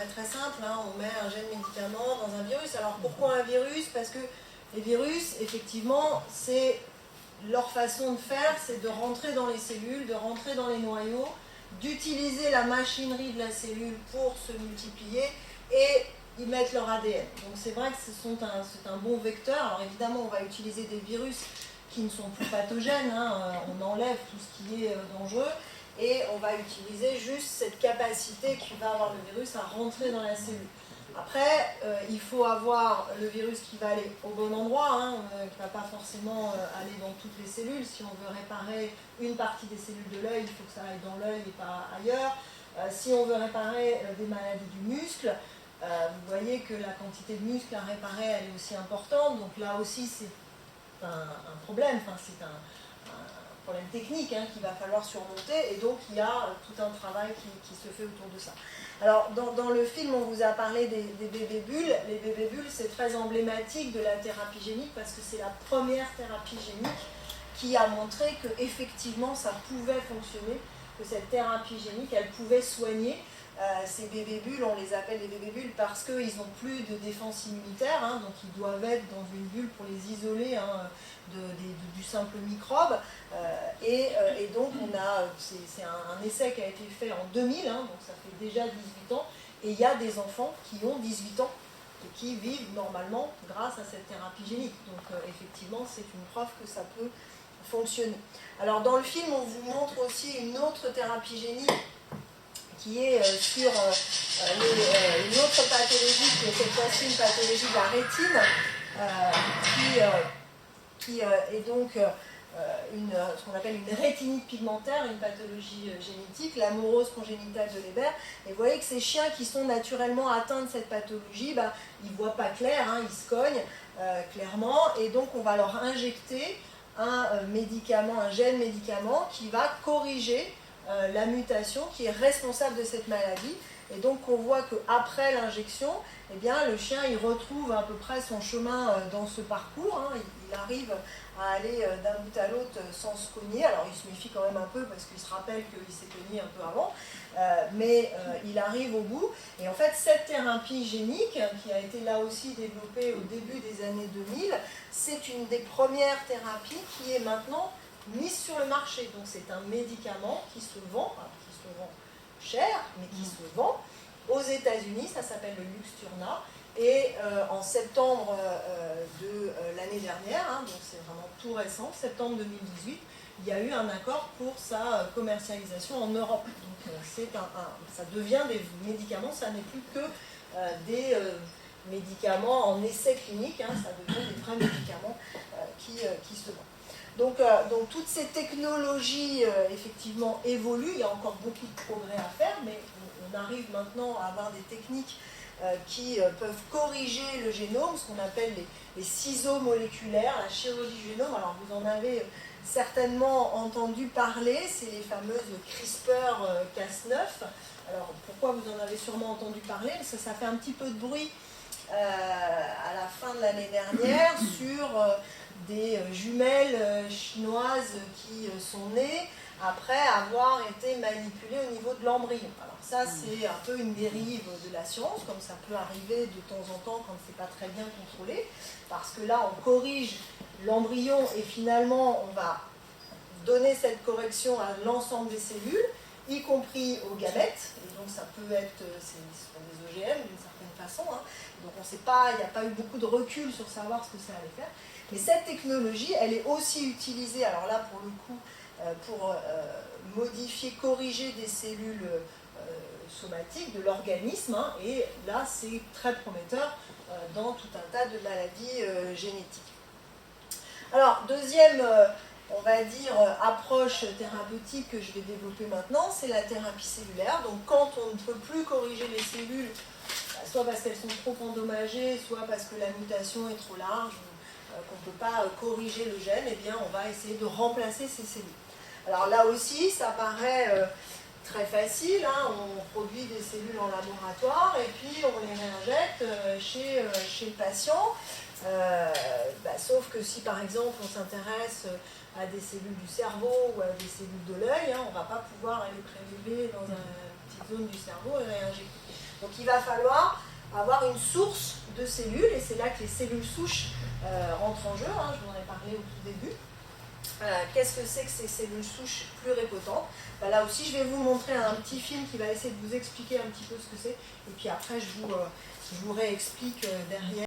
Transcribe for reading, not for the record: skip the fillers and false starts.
très simple, hein, on met un gène médicament dans un virus. Alors pourquoi un virus? Parce que les virus, effectivement, c'est leur façon de faire, c'est de rentrer dans les cellules, de rentrer dans les noyaux, d'utiliser la machinerie de la cellule pour se multiplier et y mettre leur ADN. Donc c'est vrai que c'est un bon vecteur. Alors évidemment, on va utiliser des virus qui ne sont plus pathogènes, hein, on enlève tout ce qui est dangereux, et on va utiliser juste cette capacité que va avoir le virus à rentrer dans la cellule. Après, il faut avoir le virus qui va aller au bon endroit, hein, qui ne va pas forcément aller dans toutes les cellules. Si on veut réparer une partie des cellules de l'œil, il faut que ça aille dans l'œil et pas ailleurs. Si on veut réparer des maladies du muscle, vous voyez que la quantité de muscle à réparer, elle est aussi importante. Donc là aussi, c'est un problème, enfin, c'est un problème technique, hein, qu'il va falloir surmonter, et donc il y a tout un travail qui se fait autour de ça. Alors dans le film, on vous a parlé des bébés bulles. Les bébés bulles, c'est très emblématique de la thérapie génique parce que c'est la première thérapie génique qui a montré que effectivement ça pouvait fonctionner, que cette thérapie génique, elle pouvait soigner. Ces bébés bulles, on les appelle les bébés bulles parce qu'ils n'ont plus de défense immunitaire, hein, donc ils doivent être dans une bulle pour les isoler, hein, du simple microbe. Et donc c'est un essai qui a été fait en 2000, hein, donc ça fait déjà 18 ans, et il y a des enfants qui ont 18 ans et qui vivent normalement grâce à cette thérapie génique. Donc effectivement, c'est une preuve que ça peut fonctionner. Alors dans le film, on vous montre aussi une autre thérapie génique qui est sur une autre pathologie, qui est cette fois-ci une pathologie de la rétine, qui est donc ce qu'on appelle une rétinite pigmentaire, une pathologie génétique, l'amorose congénitale de Leber. Et vous voyez que ces chiens qui sont naturellement atteints de cette pathologie, ils ne voient pas clair, hein, ils se cognent clairement, et donc on va leur injecter un médicament, un gène médicament qui va corriger la mutation qui est responsable de cette maladie. Et donc on voit qu'après l'injection, eh bien, le chien il retrouve à peu près son chemin dans ce parcours, hein. Il arrive à aller d'un bout à l'autre sans se cogner. Alors il se méfie quand même un peu parce qu'il se rappelle qu'il s'est cogné un peu avant, mais il arrive au bout. Et en fait cette thérapie génique qui a été là aussi développée au début des années 2000, c'est une des premières thérapies qui est maintenant mise sur le marché. Donc c'est un médicament qui se vend cher, mais qui se vend aux États-Unis. Ça s'appelle le Luxturna. Et en septembre de l'année dernière, hein, donc c'est vraiment tout récent, septembre 2018, il y a eu un accord pour sa commercialisation en Europe. Donc ça devient des médicaments, ça n'est plus que des médicaments en essai clinique, hein, ça devient des vrais médicaments qui se vendent. Donc toutes ces technologies effectivement évoluent, il y a encore beaucoup de progrès à faire, mais on arrive maintenant à avoir des techniques qui peuvent corriger le génome, ce qu'on appelle les ciseaux moléculaires, la chirurgie du génome. Alors vous en avez certainement entendu parler, c'est les fameuses CRISPR-Cas9. Alors pourquoi vous en avez sûrement entendu parler? Parce que ça fait un petit peu de bruit à la fin de l'année dernière sur des jumelles chinoises qui sont nées après avoir été manipulées au niveau de l'embryon. Alors ça, c'est un peu une dérive de la science, comme ça peut arriver de temps en temps quand c'est pas très bien contrôlé, parce que là, on corrige l'embryon et finalement, on va donner cette correction à l'ensemble des cellules, y compris aux gamètes, et donc ça peut être, ce sont des OGM d'une certaine façon, hein. Donc on sait pas, il n'y a pas eu beaucoup de recul sur savoir ce que ça allait faire. Mais cette technologie, elle est aussi utilisée, alors là pour le coup, pour modifier, corriger des cellules somatiques de l'organisme, hein, et là c'est très prometteur dans tout un tas de maladies génétiques. Alors deuxième, on va dire, approche thérapeutique que je vais développer maintenant, c'est la thérapie cellulaire. Donc quand on ne peut plus corriger les cellules, soit parce qu'elles sont trop endommagées, soit parce que la mutation est trop large, qu'on ne peut pas corriger le gène, eh bien on va essayer de remplacer ces cellules. Alors là aussi, ça paraît très facile, hein, on produit des cellules en laboratoire et puis on les réinjecte chez le patient. Sauf que si par exemple on s'intéresse à des cellules du cerveau ou à des cellules de l'œil, hein, on ne va pas pouvoir aller prélever dans une petite zone du cerveau et réinjecter. Donc il va falloir avoir une source de cellules, et c'est là que les cellules souches rentrent en jeu, hein, je vous en ai parlé au tout début. Qu'est-ce que c'est que ces cellules souches pluripotentes? Là aussi, je vais vous montrer un petit film qui va essayer de vous expliquer un petit peu ce que c'est, et puis après, je vous réexplique derrière.